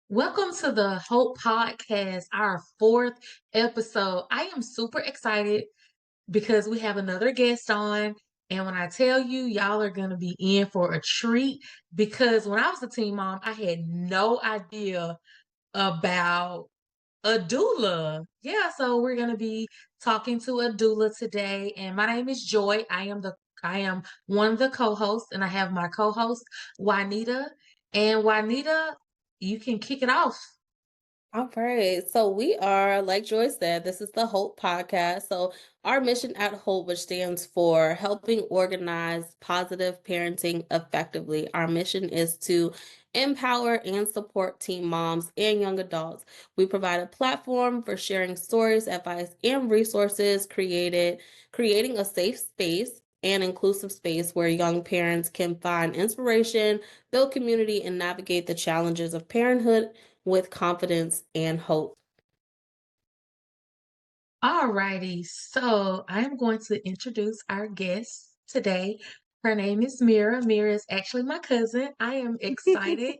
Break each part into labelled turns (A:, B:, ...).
A: Welcome to the H.O.P.E Podcast, our fourth episode. I am super excited because we have another guest on. And when I tell you, y'all are going to be in for a treat because when I was a teen mom, I had no idea about a doula. Yeah, so we're going to be talking to a doula today. And my name is Joy. I am one of the co-hosts, and I have my co-host, Juanita. And Juanita, you can kick it off.
B: All right. So we are, like Joy said, this is the Hope Podcast. So our mission at Hope, which stands for helping organize positive parenting effectively. Our mission is to empower and support teen moms and young adults. We provide a platform for sharing stories, advice, and resources creating a safe space and inclusive space where young parents can find inspiration, build community, and navigate the challenges of parenthood with confidence and hope.
A: Alrighty, so I'm going to introduce our guest today. Her name is Merra. Merra is actually my cousin. I am excited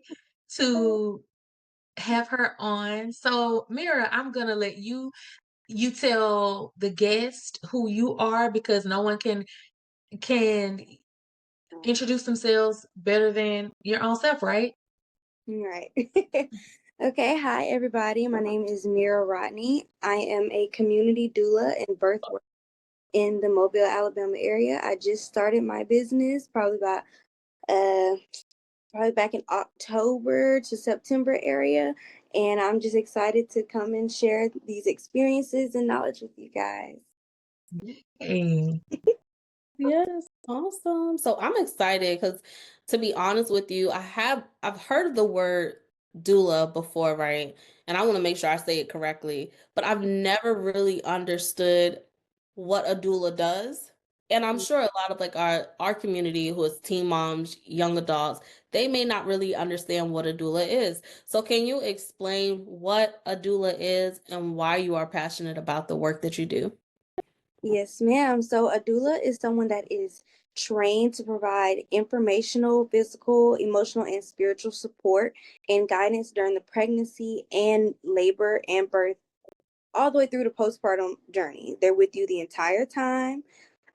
A: to have her on. So, Merra, I'm gonna let you tell the guest who you are because no one can introduce themselves better than your own self, right?
C: Right. Okay, hi everybody. My name is Merra Rodney. I am a community doula and birth worker in the Mobile, Alabama area. I just started my business uh probably back in October to September area, and I'm just excited to come and share these experiences and knowledge with you guys.
A: Hey.
B: Yes, awesome. So I'm excited because to be honest with you, I've heard of the word doula before, right? And I want to make sure I say it correctly, but I've never really understood what a doula does. And I'm sure a lot of like our community who is teen moms, young adults, they may not really understand what a doula is. So can you explain what a doula is and why you are passionate about the work that you do?
C: Yes, ma'am. So a doula is someone that is trained to provide informational, physical, emotional, and spiritual support and guidance during the pregnancy and labor and birth, all the way through the postpartum journey. They're with you the entire time.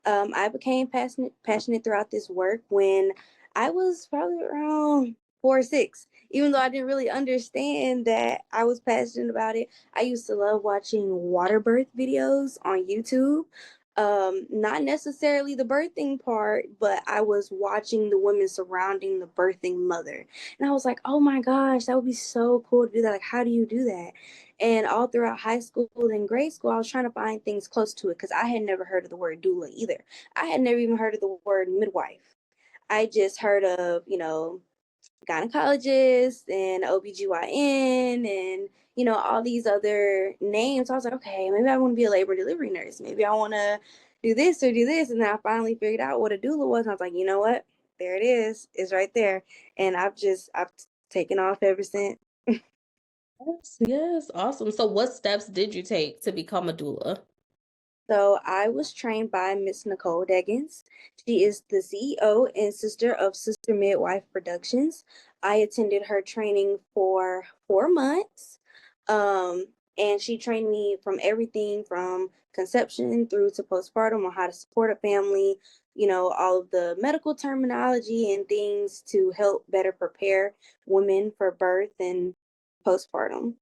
C: I became passionate throughout this work when I was probably around 4 or 6. Even though I didn't really understand that I was passionate about it, I used to love watching water birth videos on YouTube. Not necessarily the birthing part, but I was watching the women surrounding the birthing mother. And I was like, oh my gosh, that would be so cool to do that. Like, how do you do that? And all throughout high school and grade school, I was trying to find things close to it because I had never heard of the word doula either. I had never even heard of the word midwife. I just heard of, gynecologist and OBGYN and, all these other names. I was like, okay, maybe I want to be a labor delivery nurse. Maybe I want to do this or do this. And then I finally figured out what a doula was. And I was like, you know what? There it is. It's right there. And I've taken off ever since.
B: Yes, yes, awesome. So what steps did you take to become a doula?
C: So I was trained by Miss Nicole Deggins. She is the CEO and sister of Sister Midwife Productions. I attended her training for 4 months. Um, and she trained me from everything from conception through to postpartum on how to support a family, all of the medical terminology and things to help better prepare women for birth and postpartum.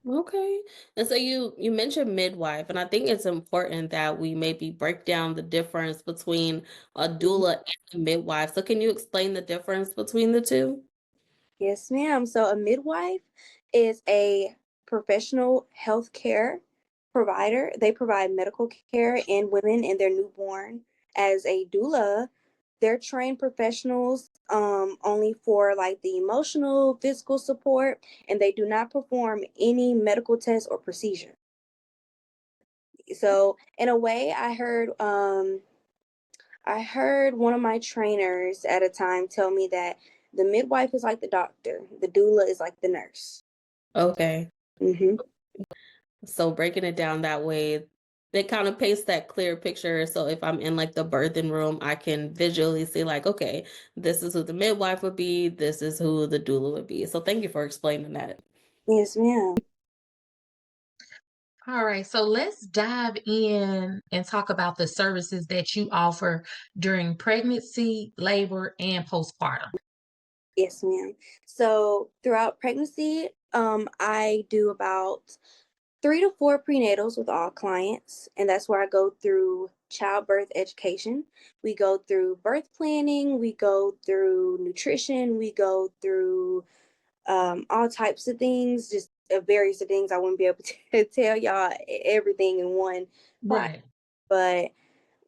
B: Okay. And so you mentioned midwife, and I think it's important that we maybe break down the difference between a doula and a midwife. So can you explain the difference between the two?
C: Yes, ma'am. So a midwife is a professional health care provider. They provide medical care in women and their newborn. As a doula, they're trained professionals only for like the emotional, physical support, and they do not perform any medical tests or procedure. So in a way, I heard one of my trainers at a time tell me that the midwife is like the doctor, the doula is like the nurse.
B: Okay.
C: Hmm.
B: So breaking it down that way, That kind of paints that clear picture. So if I'm in like the birthing room, I can visually see like, okay, this is who the midwife would be, this is who the doula would be. So thank you for explaining that.
C: Yes, ma'am.
A: All right, so let's dive in and talk about the services that you offer during pregnancy, labor, and postpartum.
C: Yes, ma'am. So throughout pregnancy, I do about 3 to 4 prenatals with all clients, and that's where I go through childbirth education. We go through birth planning, we go through nutrition, we go through all types of things, just various of things. I wouldn't be able to tell y'all everything in one podcast,
A: Right.
C: but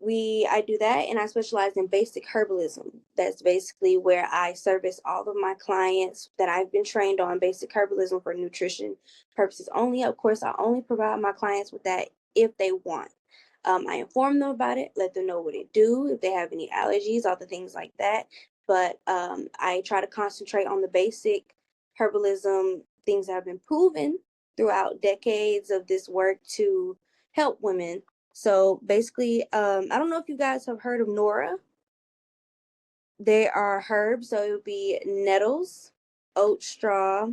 C: I do that, and I specialize in basic herbalism. That's basically where I service all of my clients that I've been trained on basic herbalism for nutrition purposes only. Of course, I only provide my clients with that if they want. I inform them about it, let them know what it do, if they have any allergies, all the things like that. But I try to concentrate on the basic herbalism things that have been proven throughout decades of this work to help women. So basically, I don't know if you guys have heard of Nora. They are herbs, so it would be nettles, oat straw,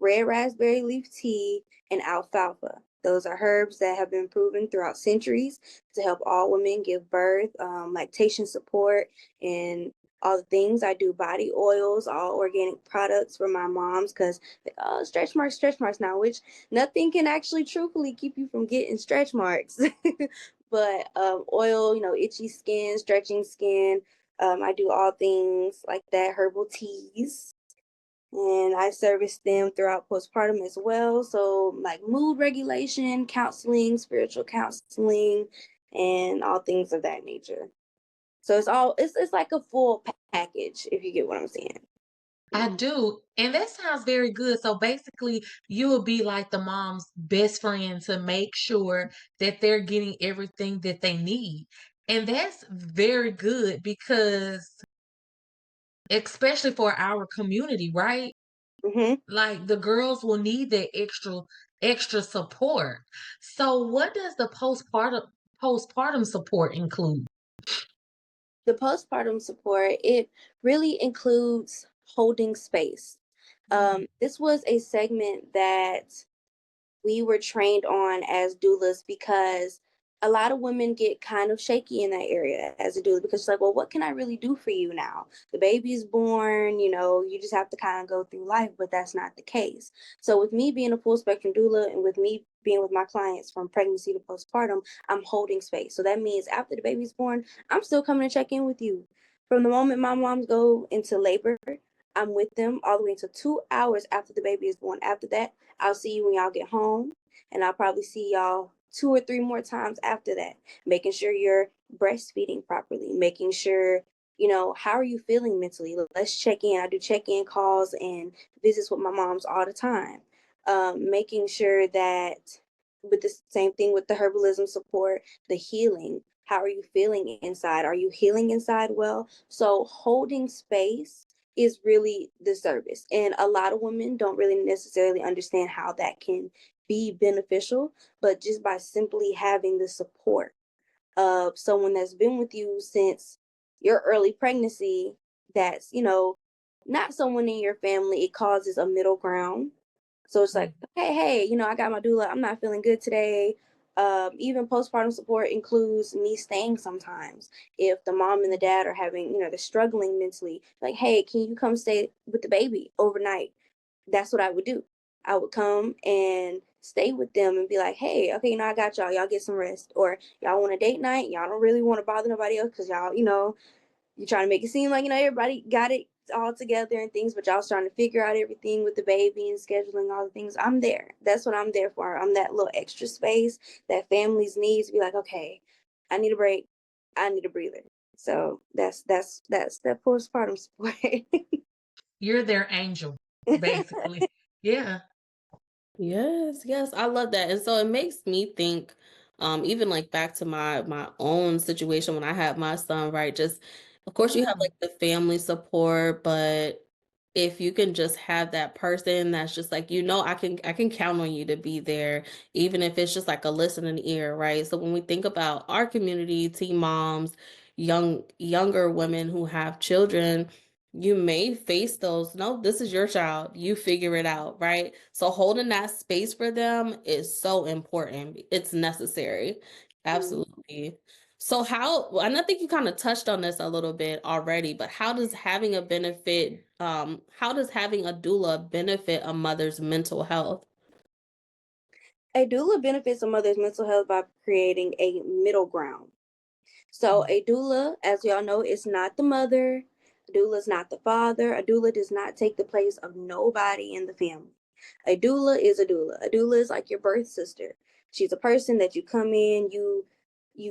C: red raspberry leaf tea, and alfalfa. Those are herbs that have been proven throughout centuries to help all women give birth, lactation support, and all the things. I do body oils, all organic products for my moms because stretch marks now, which nothing can actually truthfully keep you from getting stretch marks. But oil, itchy skin, stretching skin, I do all things like that, herbal teas, and I service them throughout postpartum as well. So, like mood regulation, counseling, spiritual counseling, and all things of that nature. So it's like a full package, if you get what I'm saying.
A: I do. And that sounds very good. So basically, you will be like the mom's best friend to make sure that they're getting everything that they need. And that's very good because, especially for our community, right?
C: hmm
A: Like the girls will need that extra support. So what does the postpartum support include?
C: The postpartum support, it really includes holding space. This was a segment that we were trained on as doulas because a lot of women get kind of shaky in that area as a doula because it's like, well, what can I really do for you now? The baby's born, you just have to kind of go through life, but that's not the case. So with me being a full spectrum doula and with me being with my clients from pregnancy to postpartum, I'm holding space. So that means after the baby's born, I'm still coming to check in with you. From the moment my moms go into labor, I'm with them all the way until 2 hours after the baby is born. After that, I'll see you when y'all get home, and I'll probably see y'all 2 or 3 more times after that, making sure you're breastfeeding properly, making sure, how are you feeling mentally? Let's check in. I do check in calls and visits with my moms all the time, making sure that with the same thing with the herbalism support, the healing. How are you feeling inside? Are you healing inside well? So holding space is really the service. And a lot of women don't really necessarily understand how that can be beneficial, but just by simply having the support of someone that's been with you since your early pregnancy, that's, not someone in your family, it causes a middle ground. So it's like, hey, I got my doula. I'm not feeling good today. Even postpartum support includes me staying sometimes. If the mom and the dad are having, they're struggling mentally, like, hey, can you come stay with the baby overnight? That's what I would do. I would come and stay with them and be like, hey, okay, I got y'all. Y'all get some rest. Or y'all want a date night. Y'all don't really want to bother nobody else because y'all, you're trying to make it seem like, everybody got it all together and things, but y'all's trying to figure out everything with the baby and scheduling all the things. I'm there. That's what I'm there for. I'm that little extra space that families need to be like, okay, I need a break. I need a breather. So that's that postpartum support.
A: You're their angel, basically. Yeah.
B: Yes, yes, I love that. And so it makes me think, even like back to my own situation when I had my son, right? Just of course you have
A: Mm,
B: like the family support, but if you can just have that person that's just like, I can count on you to be there, even if it's just like a listening ear, right? So when we think about our community, teen moms, younger women who have children, you may face those, no, this is your child, you figure it out, right? So holding that space for them is so important. It's necessary. Absolutely. So and I think you kind of touched on this a little bit already, but how does having a doula benefit a mother's mental health?
C: A doula benefits a mother's mental health by creating a middle ground. So a doula, as we all know, is not the mother. A doula is not the father. A doula does not take the place of nobody in the family. A doula is a doula. A doula is like your birth sister. She's a person that you come in, you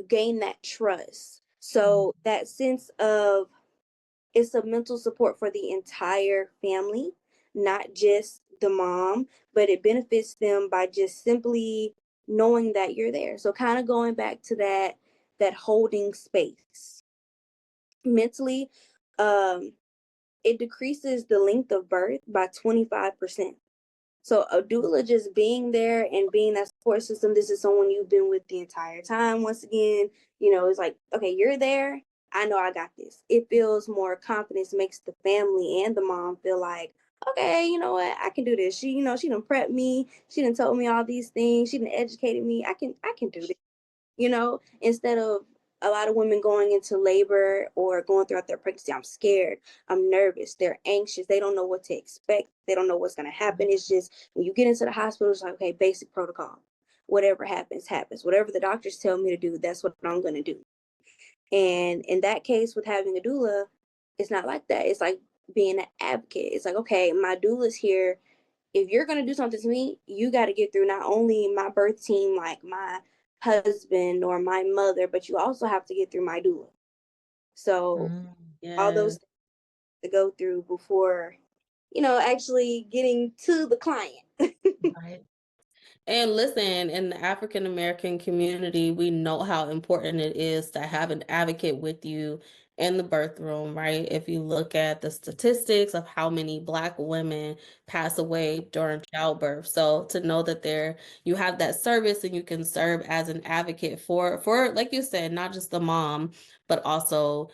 C: gain that trust. So that sense of, it's a mental support for the entire family, not just the mom, but it benefits them by just simply knowing that you're there. So kind of going back to that holding space. Mentally, um, it decreases the length of birth by 25%. So a doula just being there and being that support system, this is someone you've been with the entire time. Once again, it's like, okay, you're there. I know I got this. It feels more confidence, makes the family and the mom feel like, okay, you know what, I can do this. She done prepped me. She done told me all these things. She done educated me. I can do this. Instead of a lot of women going into labor or going throughout their pregnancy, I'm scared, I'm nervous, they're anxious, they don't know what to expect, they don't know what's going to happen. It's just when you get into the hospital, it's like, okay, basic protocol. Whatever happens, happens. Whatever the doctors tell me to do, that's what I'm going to do. And in that case, with having a doula, it's not like that. It's like being an advocate. It's like, okay, my doula's here. If you're going to do something to me, you got to get through not only my birth team, like my husband or my mother, but you also have to get through my doula. So all
B: Yeah.
C: those things to go through before, actually getting to the client.
A: Right.
B: And listen, in the African American community, we know how important it is to have an advocate with you in the birth room, right? If you look at the statistics of how many Black women pass away during childbirth. So to know that you have that service and you can serve as an advocate for like you said, not just the mom, but also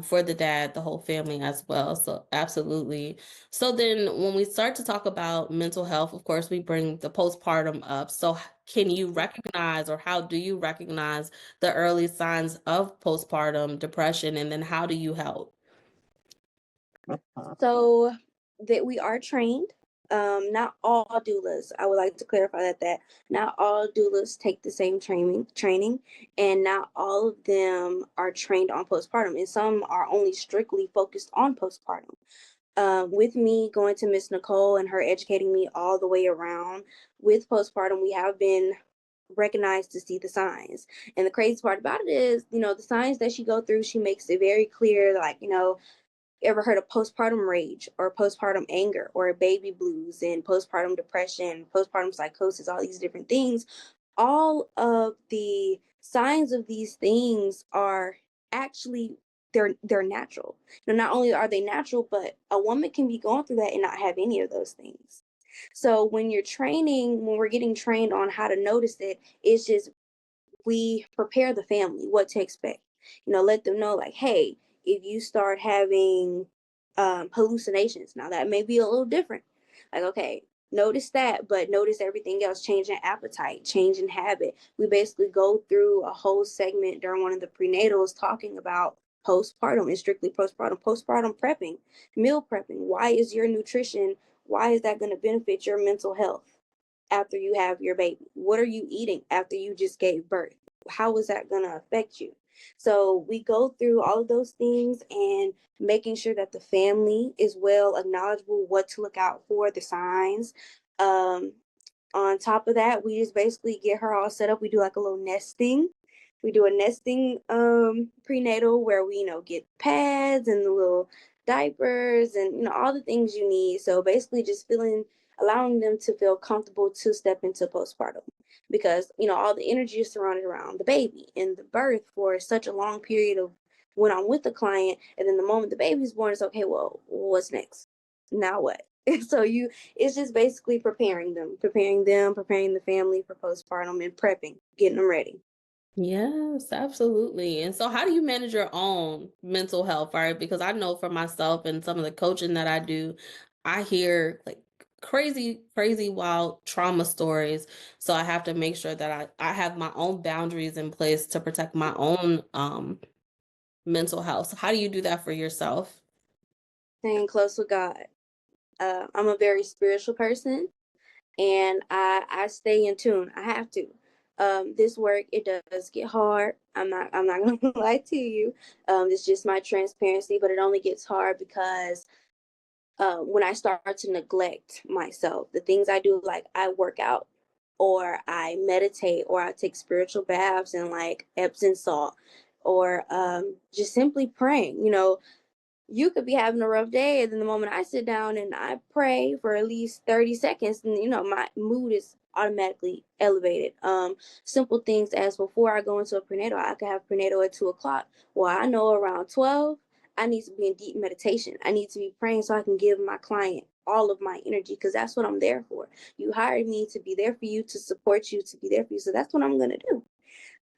B: for the dad, the whole family as well. So absolutely. So then when we start to talk about mental health, of course, we bring the postpartum up. So can you recognize, or how do you recognize the early signs of postpartum depression, and then how do you help?
C: So that we are trained. Not all doulas. I would like to clarify that not all doulas take the same training, and not all of them are trained on postpartum, and some are only strictly focused on postpartum. With me going to Miss Nicole and her educating me all the way around with postpartum, we have been recognized to see the signs. And the crazy part about it is, the signs that she go through, she makes it very clear, like, ever heard of postpartum rage or postpartum anger or baby blues and postpartum depression, postpartum psychosis, all these different things. All of the signs of these things are actually, they're natural. Not only are they natural, but a woman can be going through that and not have any of those things. So when we're getting trained on how to notice it, it's just, we prepare the family what to expect. Let them know, like, hey, if you start having hallucinations, now that may be a little different. Like, okay, notice that, but notice everything else: change in appetite, change in habit. We basically go through a whole segment during one of the prenatals talking about postpartum and strictly postpartum prepping, meal prepping. Why is your nutrition, why is that going to benefit your mental health after you have your baby? What are you eating after you just gave birth? How is that going to affect you? So we go through all of those things and making sure that the family is well acknowledgeable, what to look out for, the signs. Um, on top of that, we just basically get her all set up. We do like a little nesting. We do a nesting prenatal where we, get pads and the little diapers and, all the things you need. So basically just allowing them to feel comfortable to step into postpartum, because, all the energy is surrounded around the baby and the birth for such a long period of when I'm with the client. And then the moment the baby's born, it's okay, well, what's next? now what? So it's just basically preparing them, preparing the family for postpartum and prepping, getting them ready.
B: Yes, absolutely. And so how do you manage your own mental health, right? Because I know for myself and some of the coaching that I do, I hear like crazy, crazy wild trauma stories. So I have to make sure that I have my own boundaries in place to protect my own mental health. So how do you do that for yourself?
C: Staying close with God. I'm a very spiritual person, and I stay in tune. I have to. This work, it does get hard. I'm not gonna lie to you. It's just my transparency, but it only gets hard because when I start to neglect myself, the things I do, like I work out or I meditate or I take spiritual baths and like Epsom salt or just simply praying. You could be having a rough day, and then the moment I sit down and I pray for at least 30 seconds, and my mood is automatically elevated. Simple things as before I go into a prenatal, I could have prenatal at 2 o'clock. Well, I know around 12, I need to be in deep meditation. I need to be praying so I can give my client all of my energy, because that's what I'm there for. You hired me to be there for you, to support you, to be there for you. So that's what I'm going to do.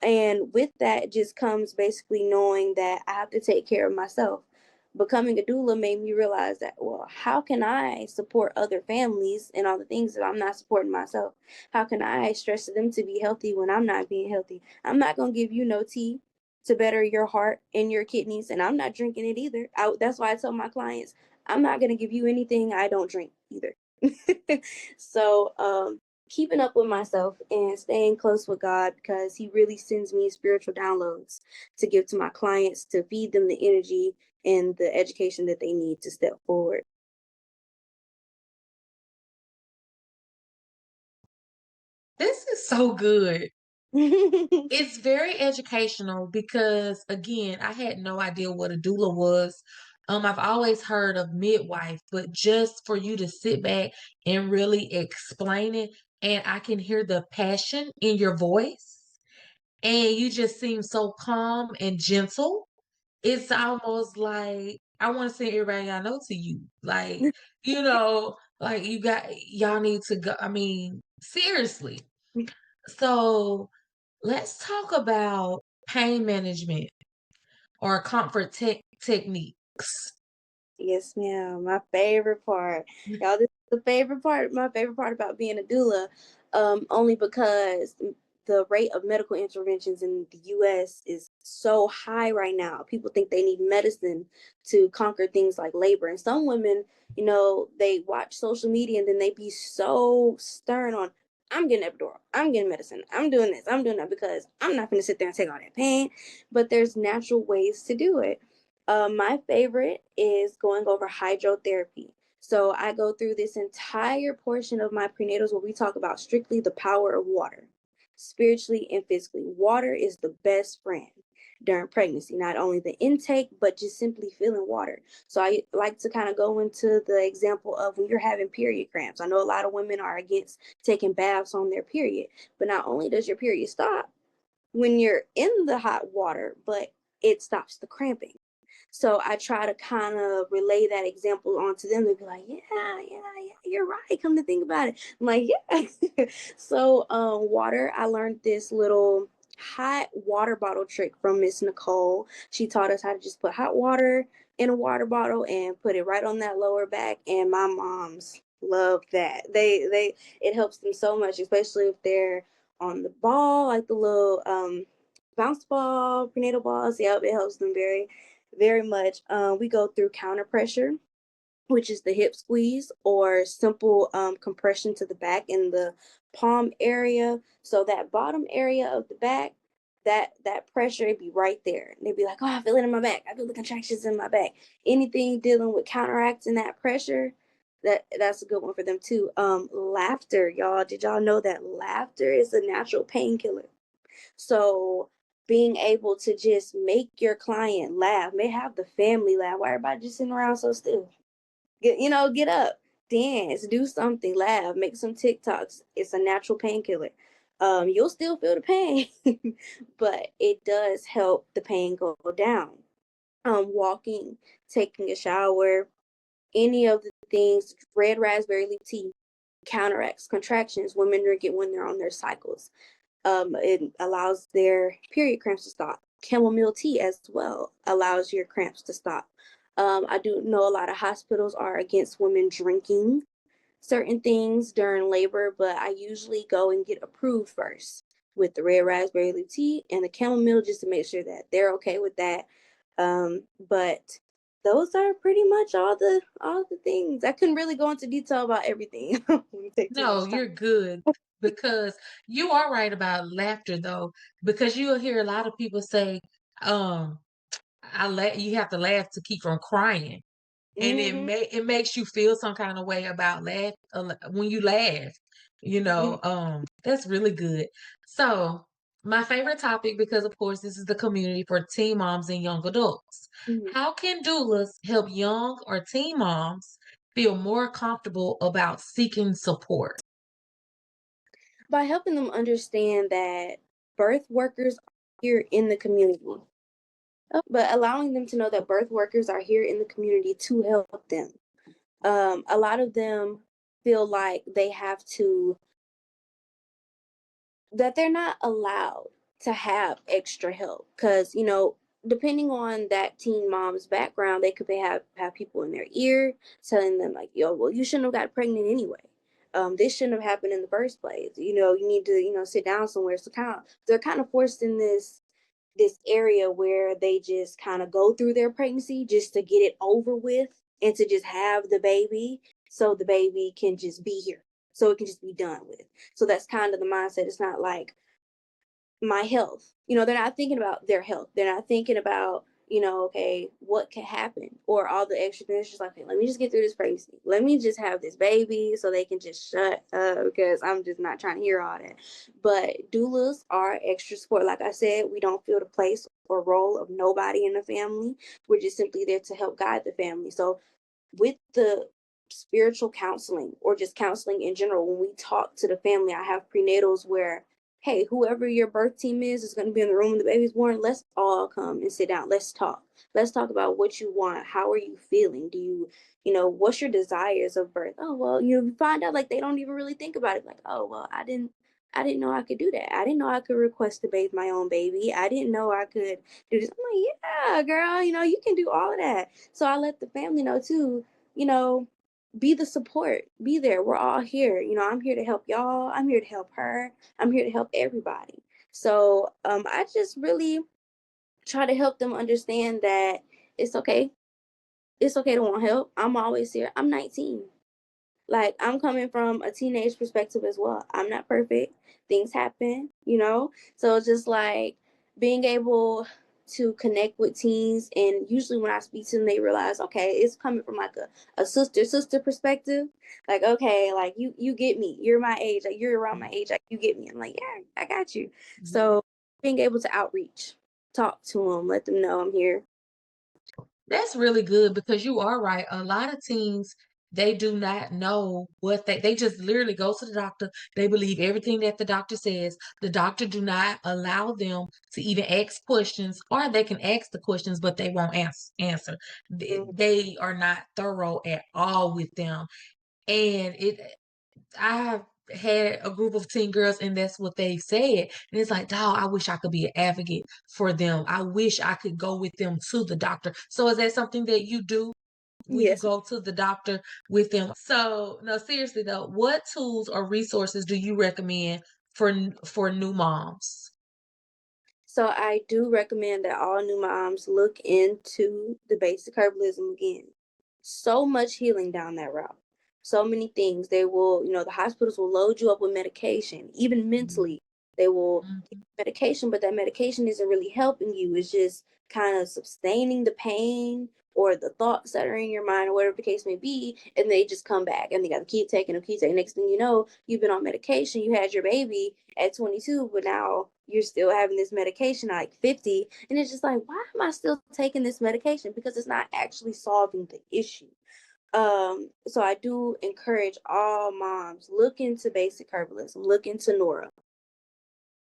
C: And with that just comes basically knowing that I have to take care of myself. Becoming a doula made me realize that, well, how can I support other families and all the things that I'm not supporting myself? How can I stress them to be healthy when I'm not being healthy? I'm not going to give you no tea to better your heart and your kidneys, and I'm not drinking it either. That's why I tell my clients, I'm not going to give you anything I don't drink either. So, keeping up with myself and staying close with God, because He really sends me spiritual downloads to give to my clients to feed them the energy and the education that they need to step forward.
A: This is so good. It's very educational because, again, I had no idea what a doula was. I've always heard of midwife, but just for you to sit back and really explain it, and I can hear the passion in your voice, and you just seem so calm and gentle. It's almost like I want to send everybody I know to you. Like y'all need to go. I mean, seriously. So let's talk about pain management or comfort techniques.
C: Yes, ma'am. My favorite part. Y'all, this is the favorite part. My favorite part about being a doula, only because the rate of medical interventions in the US is so high right now. People think they need medicine to conquer things like labor. And some women, they watch social media and then they be so stern on, I'm getting epidural, I'm getting medicine, I'm doing this, I'm doing that, because I'm not going to sit there and take all that pain. But there's natural ways to do it. My favorite is going over hydrotherapy. So I go through this entire portion of my prenatals where we talk about strictly the power of water, spiritually and physically. Water is the best friend during pregnancy, not only the intake, but just simply feeling water. So I like to kind of go into the example of when you're having period cramps. I know a lot of women are against taking baths on their period, but not only does your period stop when you're in the hot water, but it stops the cramping. So I try to kind of relay that example onto them. They'd be like, yeah, you're right. Come to think about it. I'm like, yeah. So water, I learned this little hot water bottle trick from Miss Nicole. She taught us how to just put hot water in a water bottle and put it right on that lower back. And my moms love that. It helps them so much, especially if they're on the ball, like the little bounce ball, prenatal balls. Yep, it helps them very, very much. We go through counter pressure, which is the hip squeeze, or simple compression to the back in the palm area. So that bottom area of the back, that pressure, it'd be right there. And they'd be like, oh, I feel it in my back. I feel the contractions in my back. Anything dealing with counteracting that pressure, that's a good one for them too. Laughter, y'all. Did y'all know that laughter is a natural painkiller? So being able to just make your client laugh, may have the family laugh. Why everybody just sitting around so still? Get up, dance, do something, laugh, make some TikToks. It's a natural painkiller. You'll still feel the pain, but it does help the pain go down. Walking, taking a shower, any of the things, red raspberry leaf tea counteracts contractions women drink it when they're on their cycles. It allows their period cramps to stop. Chamomile tea as well allows your cramps to stop. I do know a lot of hospitals are against women drinking certain things during labor, but I usually go and get approved first with the red raspberry leaf tea and the chamomile just to make sure that they're okay with that. But those are pretty much all the things. I couldn't really go into detail about everything. It would take too
A: No,
C: much
A: you're
C: time.
A: good because you are right about laughter though, because you'll hear a lot of people say, um, you have to laugh to keep from crying. And
C: Hmm.
A: it makes you feel some kind of way about when you laugh, that's really good. So my favorite topic, because of course this is the community for teen moms and young adults.
C: Hmm.
A: How can doulas help young or teen moms feel more comfortable about seeking support?
C: By helping them understand that birth workers are here in the community, but allowing them to know that birth workers are here in the community to help them. A lot of them feel like they have to, that they're not allowed to have extra help because, depending on that teen mom's background, they could have people in their ear telling them like, yo, well, you shouldn't have got pregnant anyway. This shouldn't have happened in the first place. You need to, sit down somewhere. So they're kind of forced in this area where they just kind of go through their pregnancy just to get it over with and to just have the baby so the baby can just be here, so it can just be done with. So that's kind of the mindset. It's not like my health. They're not thinking about their health. They're not thinking about, okay, what could happen or all the extra things. It's just like, okay, let me just get through this pregnancy. Let me just have this baby so they can just shut up because I'm just not trying to hear all that. But doulas are extra support. Like I said, we don't feel the place or role of nobody in the family. We're just simply there to help guide the family. So with the spiritual counseling or just counseling in general, when we talk to the family, I have prenatals where, hey, whoever your birth team is going to be in the room when the baby's born. Let's all come and sit down. Let's talk. Let's talk about what you want. How are you feeling? Do you, what's your desires of birth? Oh, well, you find out like they don't even really think about it. Like, oh, well, I didn't know I could do that. I didn't know I could request to bathe my own baby. I didn't know I could do this. I'm like, yeah, girl, you can do all of that. So I let the family know too, you know, be the support, be there. We're all here. I'm here to help y'all. I'm here to help her. I'm here to help everybody. So I just really try to help them understand that it's okay. It's okay to want help. I'm always here. I'm 19. Like, I'm coming from a teenage perspective as well. I'm not perfect. Things happen. So it's just like being able to connect with teens, and usually when I speak to them, they realize, okay, it's coming from like a sister perspective. Like, okay, like you get me. You're my age. Like, you're around my age. Like, you get me. I'm like, yeah, I got you.
A: Mhm.
C: So being able to outreach, talk to them, let them know I'm here.
A: That's really good because you are right. A lot of teens, they do not know what they just literally go to the doctor. They believe everything that the doctor says. The doctor do not allow them to even ask questions, or they can ask the questions, but they won't answer.
C: Mhm.
A: They are not thorough at all with them. And I have had a group of teen girls, and that's what they said. And it's like, dog, I wish I could be an advocate for them. I wish I could go with them to the doctor. So is that something that you do? Will you
C: Yes.
A: go to the doctor with them? So no, seriously though, what tools or resources do you recommend for new moms?
C: So I do recommend that all new moms look into the basic herbalism again. So much healing down that route. So many things. They will, the hospitals will load you up with medication, even mentally. They will give you medication, but that medication isn't really helping you. It's just kind of sustaining the pain or the thoughts that are in your mind or whatever the case may be, and they just come back and they got to keep taking them, keep taking. Next thing you know, you've been on medication. You had your baby at 22, but now you're still having this medication at like 50, and it's just like, why am I still taking this medication? Because it's not actually solving the issue. So I do encourage all moms, look into basic herbalism, look into Nora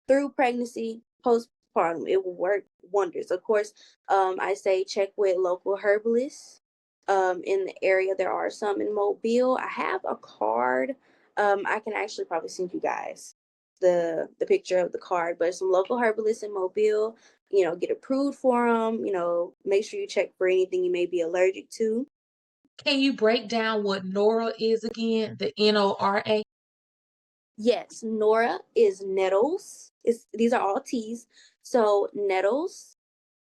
C: through pregnancy, postpartum. It will work wonders. Of course, I say check with local herbalists. in the area. There are some in Mobile. I have a card. I can actually probably send you guys the picture of the card, but some local herbalists in Mobile, get approved for them, make sure you check for anything you may be allergic to.
A: Can you break down what Nora is again? The Nora?
C: Yes, Nora is nettles. These are all teas. So nettles,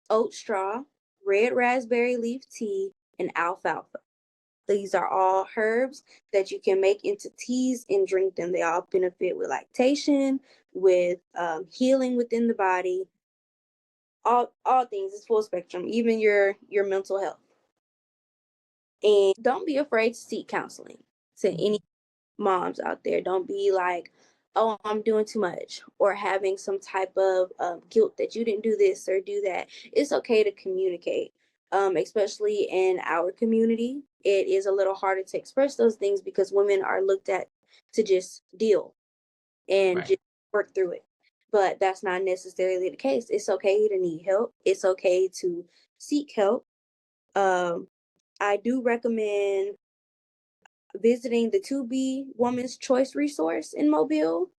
C: oat straw, red raspberry leaf tea, and alfalfa. These are all herbs that you can make into teas and drink them. They all benefit with lactation, with healing within the body. All things. It's full spectrum, even your mental health. And don't be afraid to seek counseling. To any moms out there, don't be like, oh, I'm doing too much, or having some type of guilt that you didn't do this or do that. It's okay to communicate, especially in our community. It is a little harder to express those things because women are looked at to just deal and
A: Right.
C: just work through it. But that's not necessarily the case. It's okay to need help. It's okay to seek help. I do recommend visiting the To Be Woman's Choice resource in Mobile.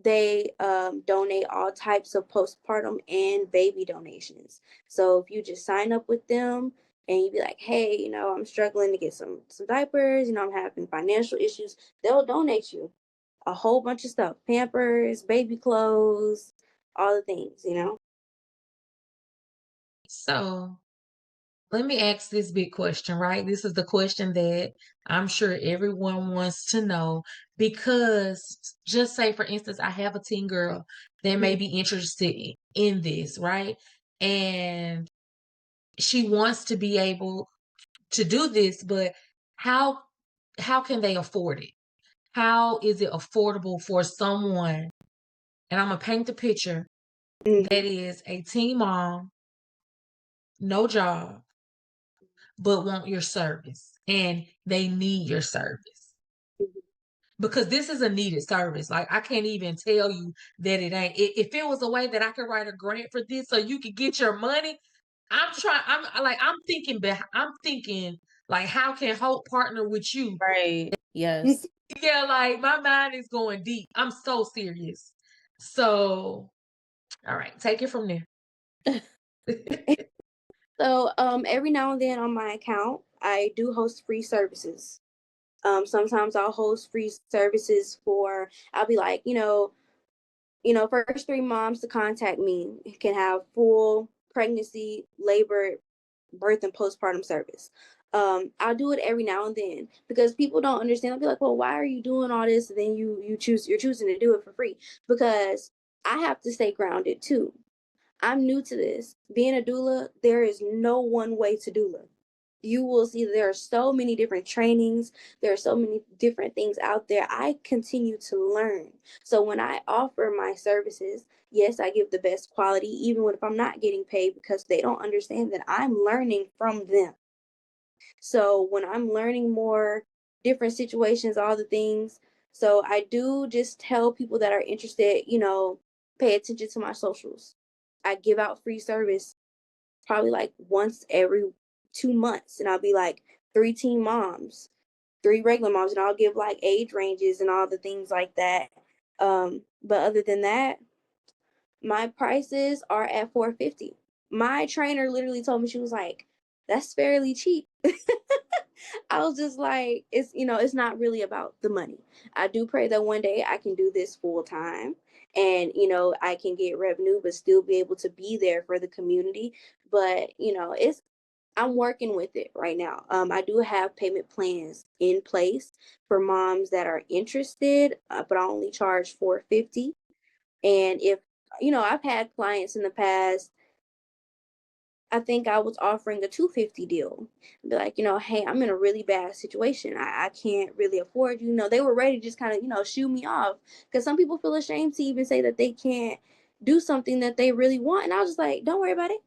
C: They donate all types of postpartum and baby donations. So if you just sign up with them and you be like, hey, I'm struggling to get some diapers, I'm having financial issues, they'll donate you a whole bunch of stuff: Pampers, baby clothes, all the things.
A: So let me ask this big question, right? This is the question that I'm sure everyone wants to know, because just say, for instance, I have a teen girl that may be interested in this, right? And she wants to be able to do this, but how can they afford it? How is it affordable for someone? And I'm gonna paint the picture that is a teen mom, no job, but want your service, and they need your service, because this is a needed service. Like, I can't even tell you that it ain't. If it was a way that I could write a grant for this so you could get your money, I'm thinking like, how can Hope partner with you?
B: Right. Yes.
A: Yeah, like, my mind is going deep. I'm so serious. So, all right, take it from there.
C: So every now and then on my account, I do host free services. Sometimes I'll host free services for, I'll be like, first 3 moms to contact me can have full pregnancy, labor, birth, and postpartum service. I'll do it every now and then because people don't understand. I'll be like, well, why are you doing all this? And then you're choosing to do it for free, because I have to stay grounded too. I'm new to this. Being a doula, there is no one way to doula. You will see there are so many different trainings. There are so many different things out there. I continue to learn. So when I offer my services, yes, I give the best quality, even if I'm not getting paid, because they don't understand that I'm learning from them. So when I'm learning more, different situations, all the things. So I do just tell people that are interested, pay attention to my socials. I give out free service probably like once every 2 months, and I'll be like 3 teen moms, 3 regular moms, and I'll give like age ranges and all the things like that. But other than that, my prices are at $450. My trainer literally told me, she was like, that's fairly cheap. I was just like, it's not really about the money. I do pray that one day I can do this full time and, I can get revenue, but still be able to be there for the community. But, I'm working with it right now. I do have payment plans in place for moms that are interested, but I only charge $450. And if, I've had clients in the past, I think I was offering a $250 deal. Be like, hey, I'm in a really bad situation. I can't really afford you. They were ready to just kind of, shoo me off. Because some people feel ashamed to even say that they can't do something that they really want. And I was just like, don't worry about it.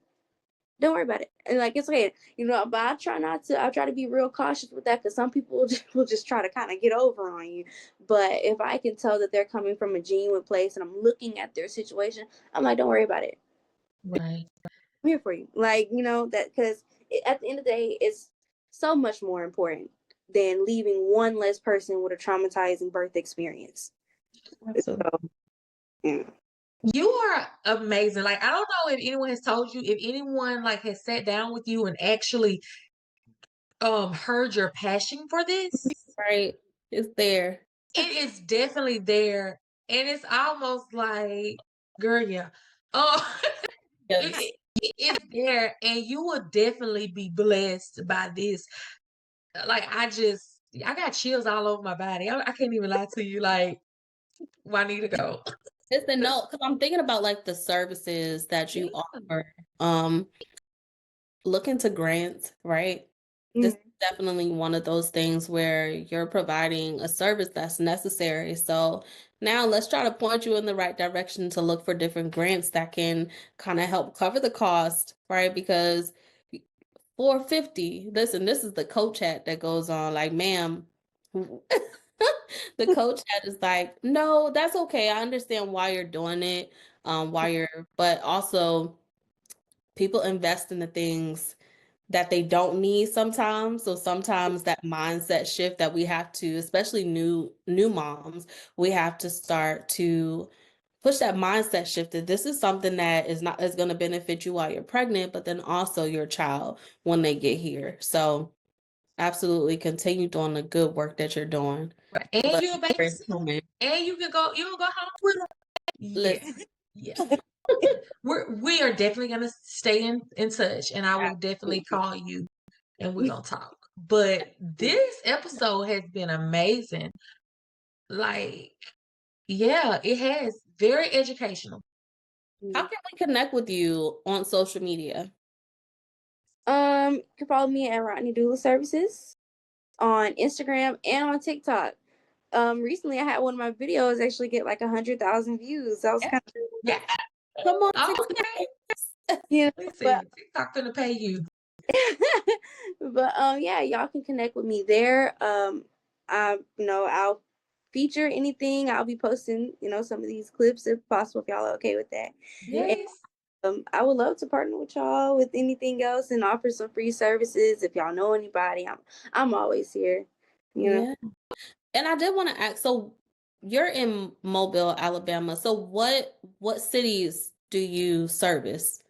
C: Don't worry about it. And like, it's okay. But I try to be real cautious with that, because some people will just try to kind of get over on you. But if I can tell that they're coming from a genuine place and I'm looking at their situation, I'm like, don't worry about it.
A: Right.
C: I'm here for you. Like, that, because at the end of the day, so much more important than leaving one less person with a traumatizing birth experience.
B: Absolutely.
C: So, yeah.
A: You are amazing. Like, I don't know if anyone has told you, if anyone like has sat down with you and actually heard your passion for this.
B: Right. It's there.
A: It is definitely there. And it's almost like, girl, yeah. Oh,
B: Yes.
A: it's there. And you will definitely be blessed by this. Like, I got chills all over my body. I can't even lie to you. Like, Juanita go.
B: Listen, no, because I'm thinking about like the services that you offer. Look into grants, right? This is definitely one of those things where you're providing a service that's necessary. So now let's try to point you in the right direction to look for different grants that can kind of help cover the cost, right? Because $450, listen, this is the coach hat that goes on, like, ma'am. The coach hat is like, no, that's okay. I understand why you're doing it, but also people invest in the things that they don't need sometimes. So sometimes that mindset shift that we have to, especially new moms, we have to start to push that mindset shift that this is something that is going to benefit you while you're pregnant, but then also your child when they get here. So absolutely continue doing the good work that you're doing.
A: And
B: But
A: you're a babysitter. And you can go home with them. Yeah.
B: listen,
A: Yeah. We are definitely gonna stay in touch, and I will definitely call you and we're gonna talk. But this episode has been amazing. Like, yeah, it has. Very educational.
B: how can we connect with you on social media?
C: You can follow me at Rodney Doula Services on Instagram and on TikTok. Recently I had one of my videos actually get like 100,000 views. That was kind of
A: Yeah.
B: Come on,
A: Okay.
C: yeah, but
A: Listen, TikTok gonna pay you.
C: but yeah, y'all can connect with me there. I'll feature anything. I'll be posting, some of these clips if possible, if y'all are okay with that. And
A: Yes.
C: I would love to partner with y'all with anything else and offer some free services. If y'all know anybody, I'm always here.
B: Yeah. And I did want to ask, so you're in Mobile, Alabama. So what cities do you service?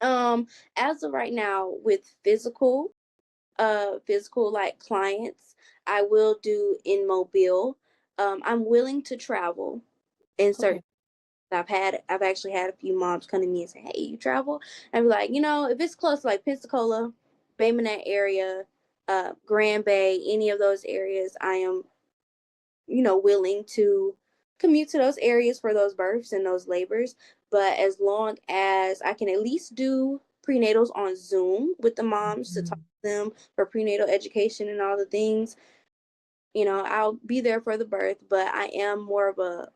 C: As of right now, with physical like clients, I will do in Mobile. I'm willing to travel in certain.
B: Okay.
C: I've actually had a few moms come to me and say, "Hey, you travel?" And be like, if it's close, like Pensacola, Bay Minette area, Grand Bay, any of those areas, I am, willing to commute to those areas for those births and those labors. But as long as I can at least do prenatals on Zoom with the moms to talk to them for prenatal education and all the things, I'll be there for the birth. But I am more of a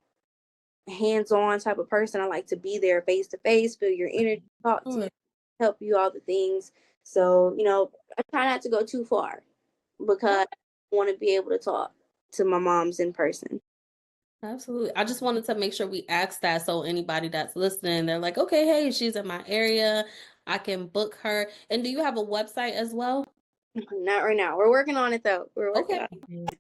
C: hands-on type of person. I like to be there face to face, feel your energy, talk to you, help you, all the things. So, I try not to go too far because I want to be able to talk to my moms in person.
B: Absolutely. I just wanted to make sure we asked that so anybody that's listening, they're like, okay, hey, she's in my area. I can book her. And do you have a website as well?
C: Not right now. We're working on it though. We're working on
A: it.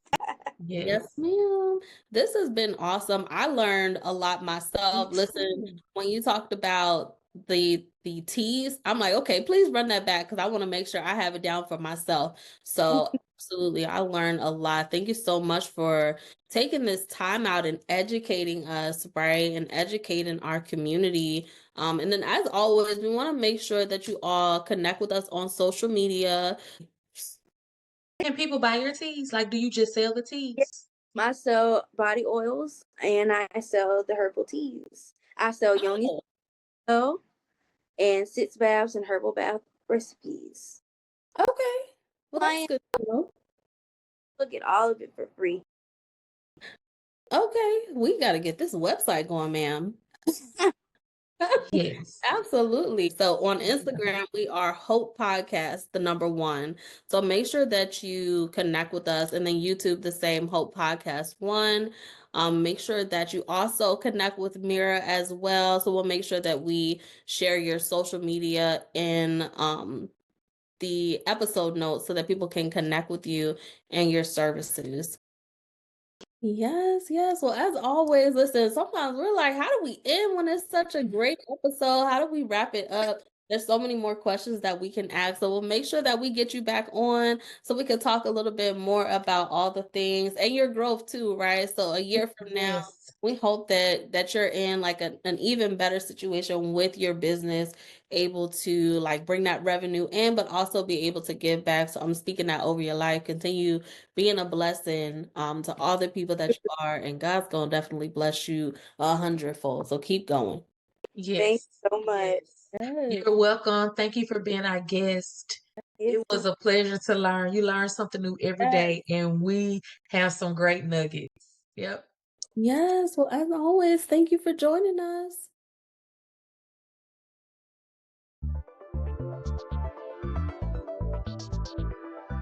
B: Yes, ma'am. This has been awesome. I learned a lot myself. Listen, when you talked about the teas, I'm like, okay, please run that back because I want to make sure I have it down for myself. So absolutely, I learned a lot. Thank you so much for taking this time out and educating us, right? And educating our community. And then as always, we want to make sure that you all connect with us on social media.
A: Can people buy your teas? Like, do you just sell the teas?
C: I sell body oils and I sell the herbal teas. I sell yoni and sitz baths and herbal bath recipes.
B: Okay. Well, that's good to know.
C: Look at all of it for free.
B: Okay, we got to get this website going, ma'am.
A: Yes.
B: Absolutely. So on Instagram, we are H.O.P.E Podcast, the number 1. So make sure that you connect with us, and then YouTube, the same H.O.P.E Podcast 1. Make sure that you also connect with Merra as well. So we'll make sure that we share your social media in the episode notes so that people can connect with you and your services. Yes, yes. Well, as always, listen, sometimes we're like, how do we end when it's such a great episode? How do we wrap it up? There's so many more questions that we can ask. So we'll make sure that we get you back on so we can talk a little bit more about all the things and your growth too, right? So a year from now,
A: Yes.
B: we hope that you're in like an even better situation with your business, able to like bring that revenue in, but also be able to give back. So I'm speaking that over your life. Continue being a blessing to all the people that you are, and God's gonna definitely bless you 100-fold. So keep going.
C: Thank
A: Yes.
C: you so much.
B: Yes.
A: You're welcome. Thank you for being our guest.
C: Yes,
A: It was a pleasure to learn. You learn something new every day, and we have some great nuggets. Yep.
B: Yes. Well, as always, thank you for joining us.